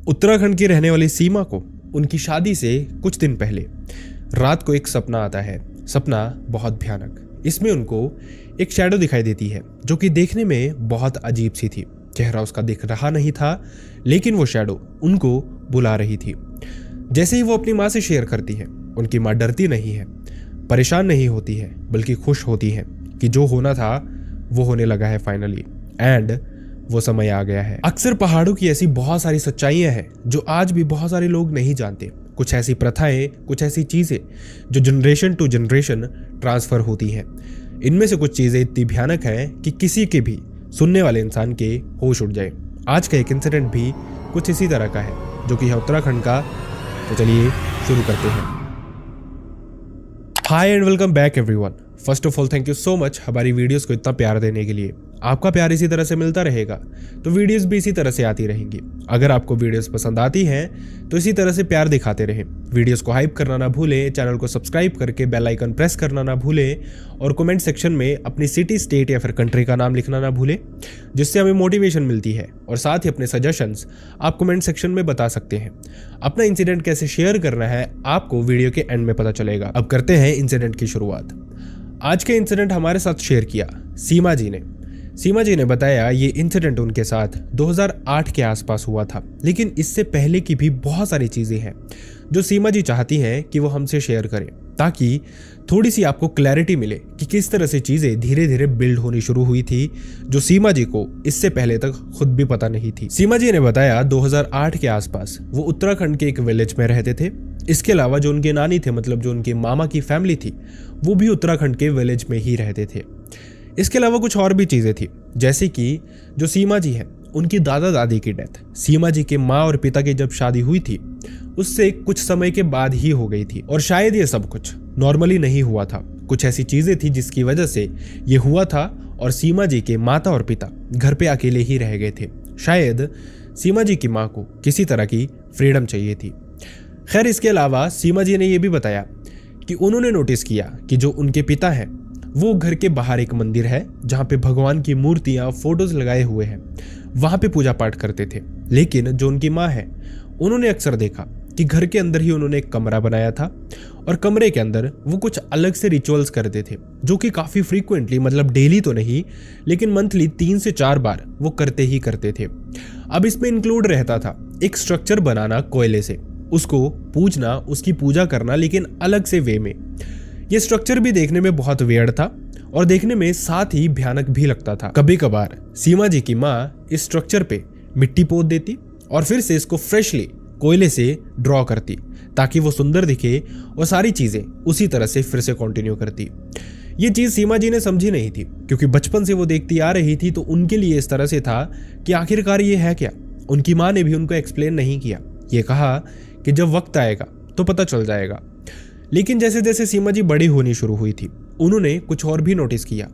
उत्तराखंड की रहने वाली सीमा को उनकी शादी से कुछ दिन पहले रात को एक सपना आता है। सपना बहुत भयानक। इसमें उनको एक शैडो दिखाई देती है जो कि देखने में बहुत अजीब सी थी। चेहरा उसका दिख रहा नहीं था, लेकिन वो शैडो उनको बुला रही थी। जैसे ही वो अपनी माँ से शेयर करती है, उनकी माँ डरती नहीं है, परेशान नहीं होती है, बल्कि खुश होती है कि जो होना था वो होने लगा है फाइनली, एंड वो समय आ गया है। अक्सर पहाड़ों की ऐसी बहुत सारी सच्चाइयां हैं जो आज भी बहुत सारे लोग नहीं जानते। कुछ ऐसी प्रथाएं, कुछ ऐसी चीजें जो जनरेशन टू जनरेशन ट्रांसफर होती हैं। इनमें से कुछ चीजें इतनी भयानक हैं कि किसी के भी सुनने वाले इंसान के होश उड़ जाए। आज का एक इंसिडेंट भी कुछ इसी तरह का है, जो कि है उत्तराखंड का। तो चलिए शुरू करते हैं। Hi and welcome back everyone. First of all thank you so much हमारी वीडियोस को इतना प्यार देने के लिए। आपका प्यार इसी तरह से मिलता रहेगा तो वीडियोस भी इसी तरह से आती रहेंगी। अगर आपको वीडियोस पसंद आती हैं तो इसी तरह से प्यार दिखाते रहें। वीडियोस को हाइप करना ना भूलें, चैनल को सब्सक्राइब करके बेल आइकन प्रेस करना ना भूलें, और कमेंट सेक्शन में अपनी सिटी, स्टेट या फिर कंट्री का नाम लिखना ना भूलें, जिससे हमें मोटिवेशन मिलती है। और साथ ही अपने सजेशंस आप कमेंट सेक्शन में बता सकते हैं। अपना इंसिडेंट कैसे शेयर करना है आपको वीडियो के एंड में पता चलेगा। अब करते हैं इंसिडेंट की शुरुआत। आज के इंसिडेंट हमारे साथ शेयर किया सीमा जी ने। सीमा जी ने बताया ये इंसिडेंट उनके साथ 2008 के आसपास हुआ था, लेकिन इससे पहले की भी बहुत सारी चीजें हैं जो सीमा जी चाहती हैं कि वो हमसे शेयर करें, ताकि थोड़ी सी आपको क्लैरिटी मिले कि किस तरह से चीजें धीरे धीरे बिल्ड होनी शुरू हुई थी, जो सीमा जी को इससे पहले तक खुद भी पता नहीं थी। सीमा जी ने बताया 2008 के आसपास वो उत्तराखंड के एक विलेज में रहते थे। इसके अलावा जो उनके नानी थे, मतलब जो उनके मामा की फैमिली थी, वो भी उत्तराखंड के विलेज में ही रहते थे। इसके अलावा कुछ और भी चीजें थी, जैसे कि जो सीमा जी हैं, उनकी दादा दादी की डेथ सीमा जी के माँ और पिता की जब शादी हुई थी उससे कुछ समय के बाद ही हो गई थी। और शायद ये सब कुछ नॉर्मली नहीं हुआ था। कुछ ऐसी चीजें थी जिसकी वजह से ये हुआ था, और सीमा जी के माता और पिता घर पे अकेले ही रह गए थे। शायद सीमा जी की माँ को किसी तरह की फ्रीडम चाहिए थी। खैर, इसके अलावा सीमा जी ने यह भी बताया कि उन्होंने नोटिस किया कि जो उनके पिता हैं वो घर के बाहर एक मंदिर है जहाँ पे भगवान की मूर्तियां, फोटोज लगाए हुए हैं, वहां पे पूजा पाठ करते थे। लेकिन जो उनकी माँ है, उन्होंने अक्सर देखा कि घर के अंदर ही उन्होंने एक कमरा बनाया था, और कमरे के अंदर वो कुछ अलग से रिचुअल्स करते थे, जो कि काफी फ्रीक्वेंटली, मतलब डेली तो नहीं, लेकिन मंथली 3 से 4 बार वो करते ही करते थे। अब इसमें इंक्लूड रहता था एक स्ट्रक्चर बनाना कोयले से, उसको पूजना, उसकी पूजा करना, लेकिन अलग से वे में। ये स्ट्रक्चर भी देखने में बहुत वियर्ड था और देखने में साथ ही भयानक भी लगता था। कभी कभार सीमा जी की माँ इस स्ट्रक्चर पे मिट्टी पोत देती और फिर से इसको फ्रेशली कोयले से ड्रॉ करती, ताकि वो सुंदर दिखे, और सारी चीजें उसी तरह से फिर से कंटिन्यू करती। ये चीज सीमा जी ने समझी नहीं थी, क्योंकि बचपन से वो देखती आ रही थी, तो उनके लिए इस तरह से था कि आखिरकार ये है क्या। उनकी माँ ने भी उनको एक्सप्लेन नहीं किया, ये कहा कि जब वक्त आएगा तो पता चल जाएगा। लेकिन जैसे जैसे सीमा जी बड़ी होनी शुरू हुई थी, उन्होंने कुछ और भी नोटिस किया।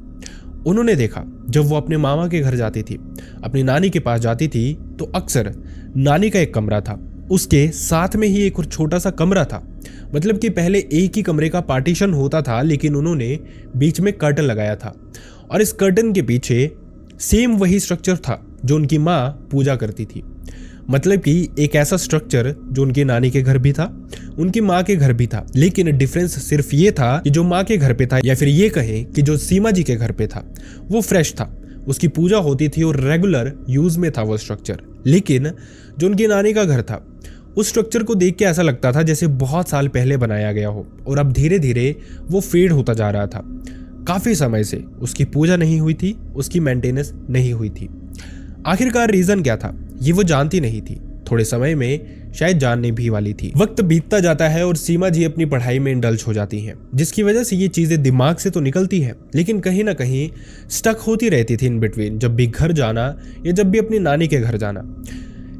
उन्होंने देखा जब वो अपने मामा के घर जाती थी, अपनी नानी के पास जाती थी, तो अक्सर नानी का एक कमरा था, उसके साथ में ही एक और छोटा सा कमरा था। मतलब कि पहले एक ही कमरे का पार्टीशन होता था, लेकिन उन्होंने बीच में कर्टन लगाया था, और इस कर्टन के पीछे सेम वही स्ट्रक्चर था जो उनकी माँ पूजा करती थी। मतलब कि एक ऐसा स्ट्रक्चर जो उनकी नानी के घर भी था, उनकी माँ के घर भी था, लेकिन डिफरेंस सिर्फ ये था कि जो माँ के घर पे था, या फिर ये कहें कि जो सीमा जी के घर पे था, वो फ्रेश था, उसकी पूजा होती थी और रेगुलर यूज में था वो स्ट्रक्चर। लेकिन जो उनकी नानी का घर था, उस स्ट्रक्चर को देख के ऐसा लगता था जैसे बहुत साल पहले बनाया गया हो, और अब धीरे धीरे वो फेड होता जा रहा था। काफी समय से उसकी पूजा नहीं हुई थी, उसकी मेंटेनेंस नहीं हुई थी। आखिरकार रीजन क्या था ये वो जानती नहीं थी। थोड़े समय में शायद जानने भी वाली थी। वक्त बीतता जाता है और सीमा जी अपनी पढ़ाई में इंडल्ज हो जाती हैं, जिसकी वजह से ये चीजें दिमाग से तो निकलती हैं, लेकिन कहीं ना कहीं स्टक होती रहती थी इन बिटवीन, जब भी घर जाना या जब भी अपनी नानी के घर जाना।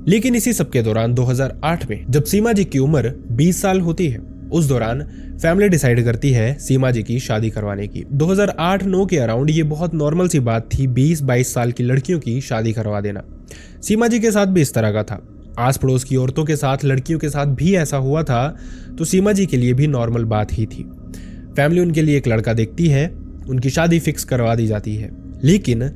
लेकिन इसी सब के दौरान 2008 में जब सीमा जी की उम्र 20 साल होती है, उस दौरान फैमिली डिसाइड करती है सीमा जी की शादी करवाने की। 2008-9 के अराउंड ये बहुत नॉर्मल सी बात थी 20-22 साल की लड़कियों की शादी करवा देना। सीमा जी के साथ भी इस तरह का था। आस पड़ोस की औरतों के साथ, लड़कियों के साथ भी ऐसा हुआ था, तो सीमा जी के लिए भी नॉर्मल बात ही थी। फैमिली उनके लिए एक लड़का देखती है, उनकी शादी फिक्स करवा दी जाती है। लेकिन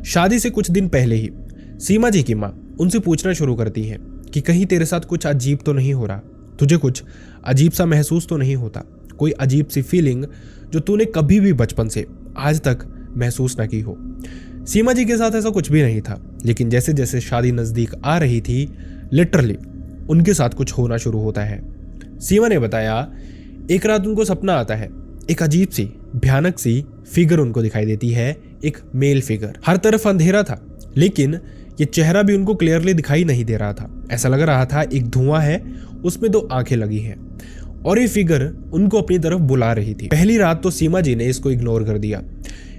शादी से कुछ दिन पहले ही सीमा जी की माँ उनसे पूछना शुरू करती है कि कहीं तेरे साथ कुछ अजीब तो नहीं हो रहा, तुझे कुछ अजीब सा महसूस तो नहीं होता, कोई अजीब सी फीलिंग जो तूने कभी भी बचपन से आज तक महसूस ना की हो। सीमा जी के साथ ऐसा कुछ भी नहीं था, लेकिन जैसे जैसे शादी नज़दीक आ रही थी, लिटरली उनके साथ कुछ होना शुरू होता है। सीमा ने बताया, एक रात उनको सपना आता है, एक अजीब सी भयानक सी फिगर उनको दिखाई देती है, एक मेल फिगर। हर तरफ अंधेरा था, लेकिन ये चेहरा भी उनको क्लियरली दिखाई नहीं दे रहा था। ऐसा लग रहा था एक धुआं है, उसमें 2 आंखें लगी हैं और ये फिगर उनको अपनी तरफ बुला रही थी। पहली रात तो सीमा जी ने इसको इग्नोर कर दिया।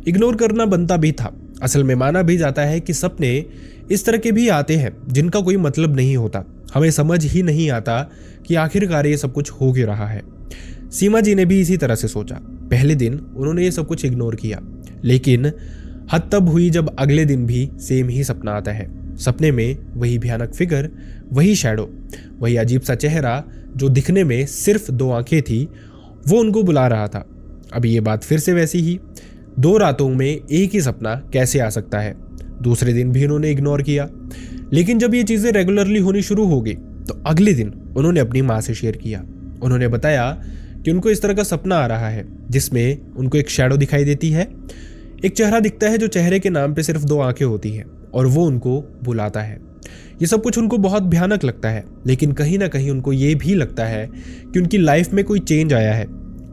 इग्नोर करना बनता भी था। असल में माना भी जाता है कि सपने इस तरह के भी आते हैं जिनका कोई मतलब नहीं होता, हमें समझ ही नहीं आता कि आखिरकार ये सब कुछ हो क्यों रहा है। सीमा जी ने भी इसी तरह से सोचा। पहले दिन उन्होंने ये सब कुछ इग्नोर किया, लेकिन हद तब हुई जब अगले दिन भी सेम ही सपना आता है। सपने में वही भयानक फिगर, वही शैडो, वही अजीब सा चेहरा जो दिखने में सिर्फ 2 आंखें थी, वो उनको बुला रहा था। अभी ये बात फिर से वैसी ही, 2 रातों में एक ही सपना कैसे आ सकता है। दूसरे दिन भी उन्होंने इग्नोर किया, लेकिन जब ये चीज़ें रेगुलरली होनी शुरू हो गई तो अगले दिन उन्होंने अपनी माँ से शेयर किया। उन्होंने बताया कि उनको इस तरह का सपना आ रहा है जिसमें उनको एक शैडो दिखाई देती है, एक चेहरा दिखता है जो चेहरे के नाम पे सिर्फ 2 आंखें होती हैं और वो उनको बुलाता है। ये सब कुछ उनको बहुत भयानक लगता है, लेकिन कहीं ना कहीं उनको ये भी लगता है कि उनकी लाइफ में कोई चेंज आया है,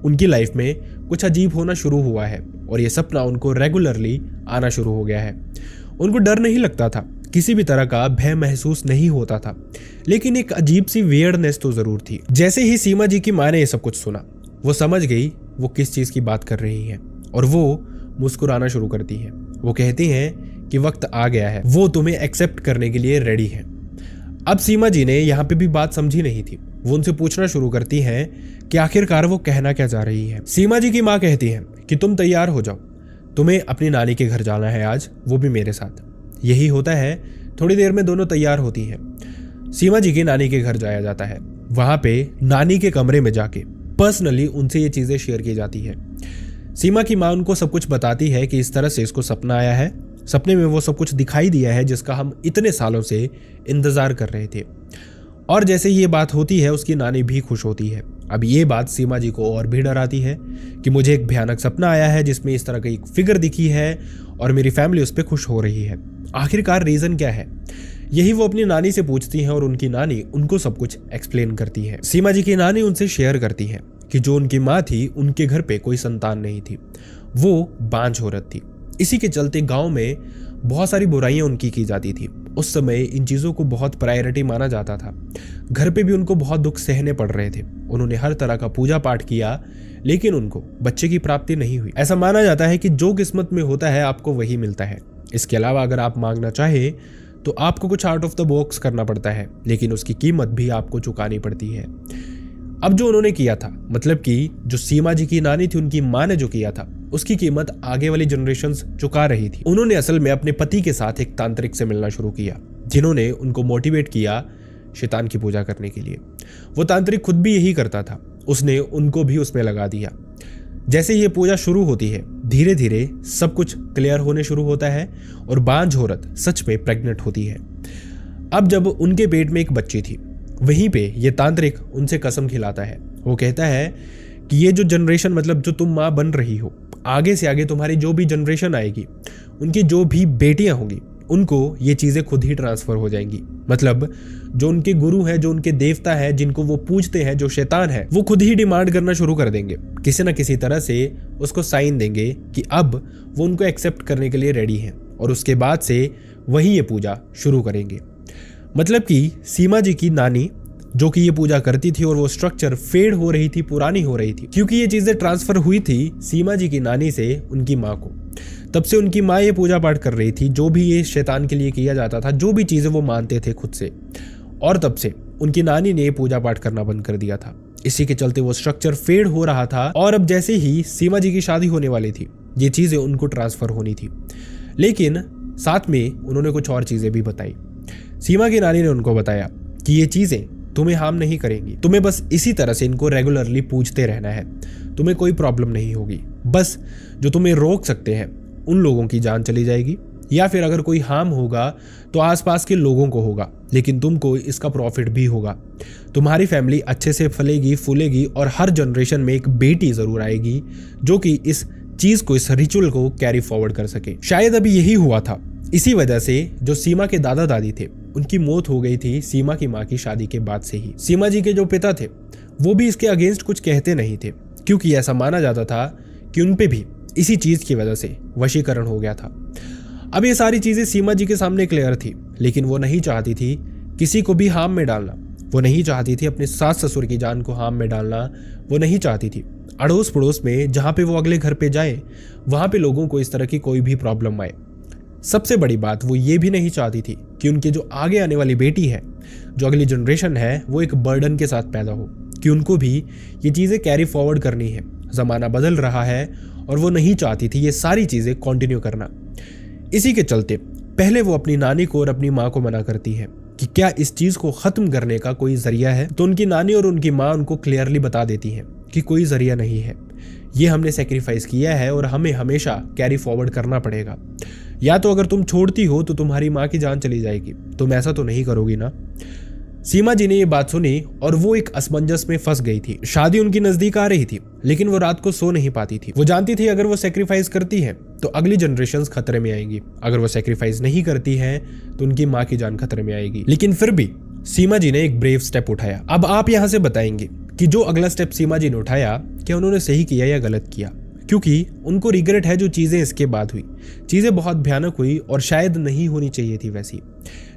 उनकी लाइफ में कुछ अजीब होना शुरू हुआ है और ये सपना उनको रेगुलरली आना शुरू हो गया है। उनको डर नहीं लगता था, किसी भी तरह का भय महसूस नहीं होता था, लेकिन एक अजीब सी वियर्डनेस तो जरूर थी। जैसे ही सीमा जी की माँ ने ये सब कुछ सुना, वो समझ गई वो किस चीज़ की बात कर रही हैं और वो मुस्कुराना शुरू करती हैं। वो कहती हैं कि वक्त आ गया है, वो तुम्हें एक्सेप्ट करने के लिए रेडी है। अब सीमा जी ने यहाँ पे भी बात समझी नहीं थी। वो उनसे पूछना शुरू करती हैं कि आखिरकार वो कहना क्या चाह रही है। सीमा जी की माँ कहती हैं कि तुम तैयार हो जाओ, तुम्हें अपनी नानी के घर जाना है आज, वो भी मेरे साथ। यही होता है, थोड़ी देर में दोनों तैयार होती हैं। सीमा जी की नानी के घर जाया जाता है। वहां पे नानी के कमरे में जाके पर्सनली उनसे ये चीज़ें शेयर की जाती है। सीमा की माँ उनको सब कुछ बताती है कि इस तरह से इसको सपना आया है, सपने में वो सब कुछ दिखाई दिया है जिसका हम इतने सालों से इंतज़ार कर रहे थे। और जैसे ये बात होती है, उसकी नानी भी खुश होती है। अब ये बात सीमा जी को और भी डराती है कि मुझे एक भयानक सपना आया है जिसमें इस तरह की एक फिगर दिखी है और मेरी फैमिली उस पर खुश हो रही है। आखिरकार रीज़न क्या है, यही वो अपनी नानी से पूछती हैं और उनकी नानी उनको सब कुछ एक्सप्लेन करती है। सीमा जी की नानी उनसे शेयर करती है कि जो उनकी माँ थी, उनके घर पे कोई संतान नहीं थी, वो बांझ औरत थी। इसी के चलते गांव में बहुत सारी बुराइयां उनकी की जाती थी। उस समय इन चीज़ों को बहुत प्रायोरिटी माना जाता था। घर पे भी उनको बहुत दुख सहने पड़ रहे थे। उन्होंने हर तरह का पूजा पाठ किया, लेकिन उनको बच्चे की प्राप्ति नहीं हुई। ऐसा माना जाता है कि जो किस्मत में होता है आपको वही मिलता है। इसके अलावा अगर आप मांगना चाहे तो आपको कुछ आउट ऑफ द बॉक्स करना पड़ता है, लेकिन उसकी कीमत भी आपको चुकानी पड़ती है। अब जो उन्होंने किया था, मतलब कि जो सीमा जी की नानी थी, उनकी माँ ने जो किया था, उसकी कीमत आगे वाली जनरेशंस चुका रही थी। उन्होंने असल में अपने पति के साथ एक तांत्रिक से मिलना शुरू किया, जिन्होंने उनको मोटिवेट किया शैतान की पूजा करने के लिए। वो तांत्रिक खुद भी यही करता था, उसने उनको भी उसमें लगा दिया। जैसे ये पूजा शुरू होती है, धीरे धीरे सब कुछ क्लियर होने शुरू होता है और बांझ औरत सच में प्रेग्नेंट होती है। अब जब उनके पेट में एक बच्ची थी, वहीं पे ये तांत्रिक उनसे कसम खिलाता है। वो कहता है कि ये जो जनरेशन, मतलब जो तुम माँ बन रही हो, आगे से आगे तुम्हारी जो भी जनरेशन आएगी, उनकी जो भी बेटियां होंगी, उनको ये चीज़ें खुद ही ट्रांसफ़र हो जाएंगी। मतलब जो उनके गुरु हैं, जो उनके देवता हैं, जिनको वो पूजते हैं, जो शैतान है, वो खुद ही डिमांड करना शुरू कर देंगे। किसी न किसी तरह से उसको साइन देंगे कि अब वो उनको एक्सेप्ट करने के लिए रेडी हैं, और उसके बाद से वही ये पूजा शुरू करेंगे। मतलब कि सीमा जी की नानी जो कि ये पूजा करती थी और वो स्ट्रक्चर फेड हो रही थी, पुरानी हो रही थी, क्योंकि ये चीज़ें ट्रांसफ़र हुई थी सीमा जी की नानी से उनकी माँ को। तब से उनकी माँ ये पूजा पाठ कर रही थी, जो भी ये शैतान के लिए किया जाता था, जो भी चीज़ें वो मानते थे खुद से, और तब से उनकी नानी ने ये पूजा पाठ करना बंद कर दिया था। इसी के चलते वो स्ट्रक्चर फेड हो रहा था, और अब जैसे ही सीमा जी की शादी होने वाली थी, ये चीज़ें उनको ट्रांसफ़र होनी थी। लेकिन साथ में उन्होंने कुछ और चीज़ें भी बताई। सीमा की नानी ने उनको बताया कि ये चीज़ें तुम्हें हार्म नहीं करेंगी, तुम्हें बस इसी तरह से इनको रेगुलरली पूजते रहना है, तुम्हें कोई प्रॉब्लम नहीं होगी। बस जो तुम्हें रोक सकते हैं उन लोगों की जान चली जाएगी, या फिर अगर कोई हार्म होगा तो आसपास के लोगों को होगा, लेकिन तुमको इसका प्रॉफिट भी होगा। तुम्हारी फैमिली अच्छे से फलेगी फूलेगी और हर जनरेशन में एक बेटी जरूर आएगी जो कि इस चीज को, इस रिचुअल को कैरी फॉरवर्ड कर सके। शायद अभी यही हुआ था। इसी वजह से जो सीमा के दादा दादी थे उनकी मौत हो गई थी सीमा की माँ की शादी के बाद से ही। सीमा जी के जो पिता थे वो भी इसके अगेंस्ट कुछ कहते नहीं थे, क्योंकि ऐसा माना जाता था कि उन पे भी इसी चीज की वजह से वशीकरण हो गया था। अब ये सारी चीजें सीमा जी के सामने क्लियर थी, लेकिन वो नहीं चाहती थी किसी को भी हार्म में डालना। वो नहीं चाहती थी अपने सास ससुर की जान को हार्म में डालना। वो नहीं चाहती थी अड़ोस पड़ोस में जहाँ पे वो अगले घर पे जाए वहाँ पे लोगों को इस तरह की कोई भी प्रॉब्लम आए। सबसे बड़ी बात वो ये भी नहीं चाहती थी कि उनके जो आगे आने वाली बेटी है, जो अगली जनरेशन है, वो एक बर्डन के साथ पैदा हो, कि उनको भी ये चीज़ें कैरी फॉरवर्ड करनी है। ज़माना बदल रहा है और वो नहीं चाहती थी ये सारी चीज़ें कंटिन्यू करना। इसी के चलते पहले वो अपनी नानी को और अपनी माँ को मना करती है कि क्या इस चीज़ को ख़त्म करने का कोई ज़रिया है। तो उनकी नानी और उनकी माँ उनको क्लियरली बता देती हैं कि कोई ज़रिया नहीं है, ये हमने सेक्रीफाइस किया है और हमें हमेशा कैरी फॉरवर्ड करना पड़ेगा। या तो अगर तुम छोड़ती हो तो तुम्हारी माँ की जान चली जाएगी, तुम ऐसा तो नहीं करोगी ना। सीमा जी ने ये बात सुनी और वो एक असमंजस में फंस गई थी। शादी उनकी नजदीक आ रही थी, लेकिन वो रात को सो नहीं पाती थी। वो जानती थी अगर वो सेक्रीफाइस करती है तो अगली जनरेशंस खतरे में आएंगी, अगर वो सेक्रीफाइस नहीं करती है तो उनकी माँ की जान खतरे में आएगी। लेकिन फिर भी सीमा जी ने एक ब्रेव स्टेप उठाया। अब आप यहाँ से बताएंगे कि जो अगला स्टेप सीमा जी ने उठाया, क्या उन्होंने सही किया या गलत किया? क्योंकि उनको रिग्रेट है जो चीज़ें इसके बाद हुई। चीज़ें बहुत भयानक हुई और शायद नहीं होनी चाहिए थी वैसी।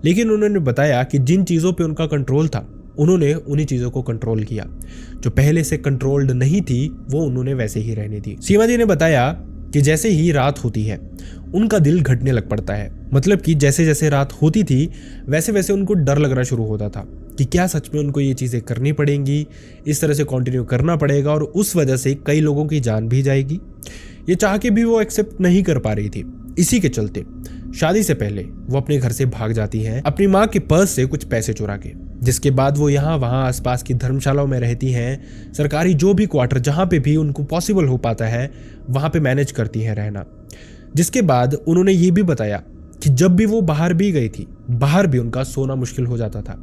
लेकिन उन्होंने बताया कि जिन चीज़ों पे उनका कंट्रोल था उन्होंने उन्हीं चीज़ों को कंट्रोल किया। जो पहले से कंट्रोल्ड नहीं थी वो उन्होंने वैसे ही रहने दी। सीमा जी ने बताया कि जैसे ही रात होती है उनका दिल घटने लग पड़ता है। मतलब कि जैसे जैसे रात होती थी वैसे वैसे उनको डर लगना शुरू होता था कि क्या सच में उनको ये चीज़ें करनी पड़ेंगी, इस तरह से कंटिन्यू करना पड़ेगा और उस वजह से कई लोगों की जान भी जाएगी। ये चाह के भी वो एक्सेप्ट नहीं कर पा रही थी। इसी के चलते शादी से पहले वो अपने घर से भाग जाती हैं अपनी माँ के पर्स से कुछ पैसे चुरा के, जिसके बाद वो यहाँ वहाँ आसपास की धर्मशालाओं में रहती हैं। सरकारी जो भी क्वार्टर जहाँ पे भी उनको पॉसिबल हो पाता है वहाँ पे मैनेज करती हैं रहना। जिसके बाद उन्होंने ये भी बताया कि जब भी वो बाहर भी गई थी, बाहर भी उनका सोना मुश्किल हो जाता था।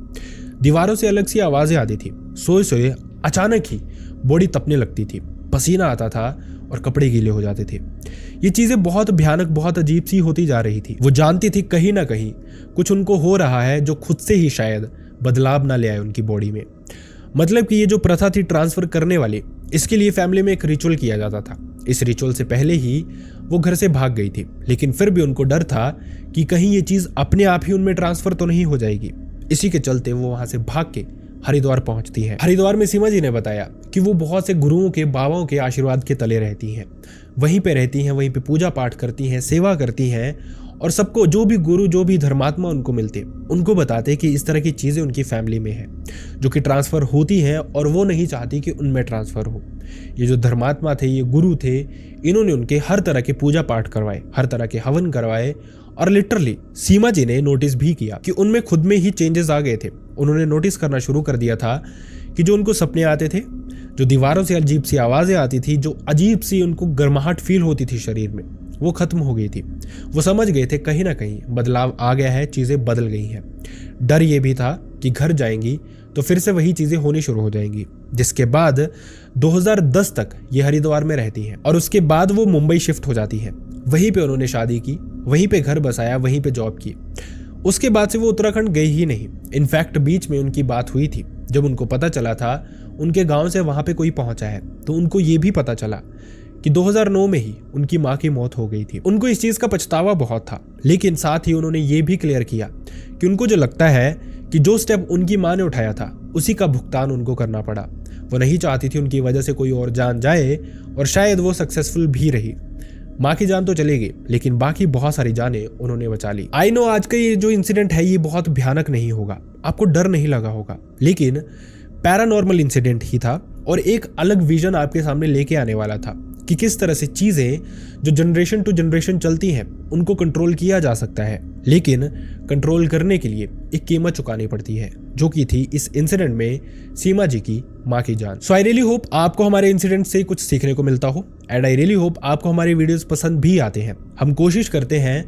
दीवारों से अलग सी आवाज़ें आती थी। सोए सोए अचानक ही बॉडी तपने लगती थी, पसीना आता था और कपड़े गीले हो जाते थे। ये चीज़ें बहुत भयानक, बहुत अजीब सी होती जा रही थी। वो जानती थी कहीं ना कहीं कुछ उनको हो रहा है जो खुद से ही शायद बदलाव ना ले आए उनकी बॉडी में। मतलब कि ये जो प्रथा थी ट्रांसफ़र करने वाली, इसके लिए फैमिली में एक रिचुअल किया जाता था। इस रिचुअल से पहले ही वो घर से भाग गई थी, लेकिन फिर भी उनको डर था कि कहीं ये चीज़ अपने आप ही उनमें ट्रांसफ़र तो नहीं हो जाएगी। इसी के चलते वो वहाँ से भाग के हरिद्वार पहुंचती है। हरिद्वार में सीमा जी ने बताया कि वो बहुत से गुरुओं के, बाबाओं के आशीर्वाद के तले रहती हैं। वहीं पे रहती हैं, वहीं पे पूजा पाठ करती हैं, सेवा करती हैं और सबको, जो भी गुरु, जो भी धर्मात्मा उनको मिलते, उनको बताते कि इस तरह की चीज़ें उनकी फैमिली में है जो कि ट्रांसफ़र होती हैं और वो नहीं चाहती कि उनमें ट्रांसफ़र हो। ये जो धर्मात्मा थे, ये गुरु थे, इन्होंने उनके हर तरह के पूजा पाठ करवाए, हर तरह के हवन करवाए और लिटरली सीमा जी ने नोटिस भी किया कि उनमें खुद में ही चेंजेस आ गए थे। उन्होंने नोटिस करना शुरू कर दिया था कि जो उनको सपने आते थे, जो दीवारों से अजीब सी आवाज़ें आती थी, जो अजीब सी उनको गर्माहट फील होती थी शरीर में, वो खत्म हो गई थी। वो समझ गए थे कहीं ना कहीं बदलाव आ गया है, चीज़ें बदल गई हैं। डर ये भी था कि घर जाएंगी तो फिर से वही चीज़ें होनी शुरू हो जाएंगी। जिसके बाद 2010 तक ये हरिद्वार में रहती हैं और उसके बाद वो मुंबई शिफ्ट हो जाती है। वहीं पे उन्होंने शादी की, वहीं पे घर बसाया, वहीं पे जॉब की। उसके बाद से वो उत्तराखंड गई ही नहीं। इनफैक्ट बीच में उनकी बात हुई थी, जब उनको पता चला था उनके गांव से वहाँ पे कोई पहुँचा है, तो उनको ये भी पता चला कि 2009 में ही उनकी माँ की मौत हो गई थी। उनको इस चीज़ का पछतावा बहुत था, लेकिन साथ ही उन्होंने ये भी क्लियर किया कि उनको जो लगता है कि जो स्टेप उनकी माँ ने उठाया था उसी का भुगतान उनको करना पड़ा। वो नहीं चाहती थी उनकी वजह से कोई और जान जाए और शायद वो सक्सेसफुल भी रही। माँ की जान तो चली गई, लेकिन बाकी बहुत सारी जानें उन्होंने बचा ली। आई नो आज का ये जो इंसिडेंट है ये बहुत भयानक नहीं होगा, आपको डर नहीं लगा होगा, लेकिन पैरानॉर्मल इंसिडेंट ही था और एक अलग विजन आपके सामने लेके आने वाला था कि किस तरह से चीज़ें जो जनरेशन टू जनरेशन चलती हैं उनको कंट्रोल किया जा सकता है, लेकिन कंट्रोल करने के लिए एक कीमत चुकानी पड़ती है, जो कि थी इस इंसिडेंट में सीमा जी की माँ की जान। सो आई रियली होप आपको हमारे इंसिडेंट से कुछ सीखने को मिलता हो एंड आई रियली होप आपको हमारे वीडियोस पसंद भी आते हैं। हम कोशिश करते हैं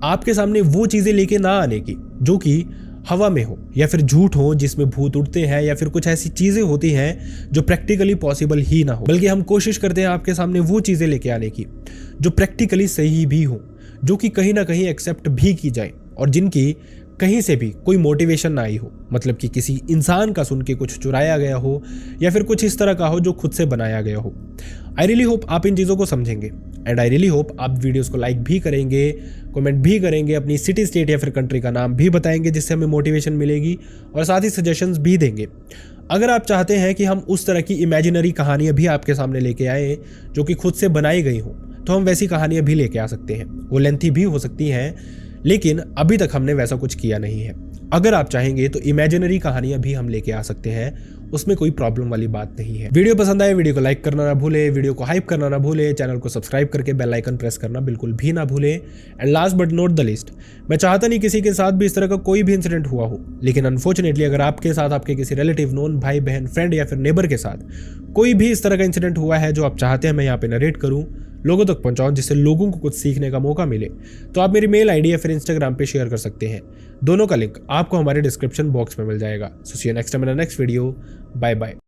आपके सामने वो चीज़ें लेके ना आने की जो कि हवा में हो या फिर झूठ हो जिसमें भूत उड़ते हैं या फिर कुछ ऐसी चीजें होती हैं जो प्रैक्टिकली पॉसिबल ही ना हो, बल्कि हम कोशिश करते हैं आपके सामने वो चीजें लेके आने की जो प्रैक्टिकली सही भी हो, जो कि कहीं ना कहीं एक्सेप्ट भी की जाए और जिनकी कहीं से भी कोई मोटिवेशन ना आई हो, मतलब कि किसी इंसान का सुन के कुछ चुराया गया हो या फिर कुछ इस तरह का हो जो खुद से बनाया गया हो। आई रियली होप आप इन चीज़ों को समझेंगे एंड आई रियली होप आप वीडियोस को लाइक भी करेंगे, कमेंट भी करेंगे, अपनी सिटी, स्टेट या फिर कंट्री का नाम भी बताएंगे जिससे हमें मोटिवेशन मिलेगी और साथ ही सजेशंस भी देंगे। अगर आप चाहते हैं कि हम उस तरह की इमेजिनरी कहानियाँ भी आपके सामने लेके आए जो कि खुद से बनाई गई हों, तो हम वैसी कहानियाँ भी लेके आ सकते हैं। वो लेंथी भी हो सकती हैं, लेकिन अभी तक हमने वैसा कुछ किया नहीं है। अगर आप चाहेंगे तो इमेजिनरी कहानियां भी हम लेके आ सकते हैं, उसमें कोई प्रॉब्लम वाली बात नहीं है। वीडियो पसंद आए वीडियो को लाइक करना ना भूले, वीडियो को हाइप करना ना भूले, चैनल को सब्सक्राइब करके बेल आइकन प्रेस करना बिल्कुल भी ना भूले। And last but not the list, मैं चाहता नहीं किसी के साथ भी इस तरह का कोई भी इंसिडेंट हुआ हो, लेकिन अनफॉर्चुनेटली अगर आपके साथ, आपके किसी रिलेटिव, नोन, भाई बहन, फ्रेंड या फिर नेबर के साथ कोई भी इस तरह का इंसिडेंट हुआ है जो आप चाहते हैं मैं यहाँ पे नरेट करूँ, लोगों तक पहुंचाऊं, जिससे लोगों को कुछ सीखने का मौका मिले, तो आप मेरी मेल आईडी या फिर इंस्टाग्राम पे शेयर कर सकते हैं। दोनों का लिंक आपको हमारे डिस्क्रिप्शन बॉक्स में मिल जाएगा। So see you next time in the next video. Bye bye.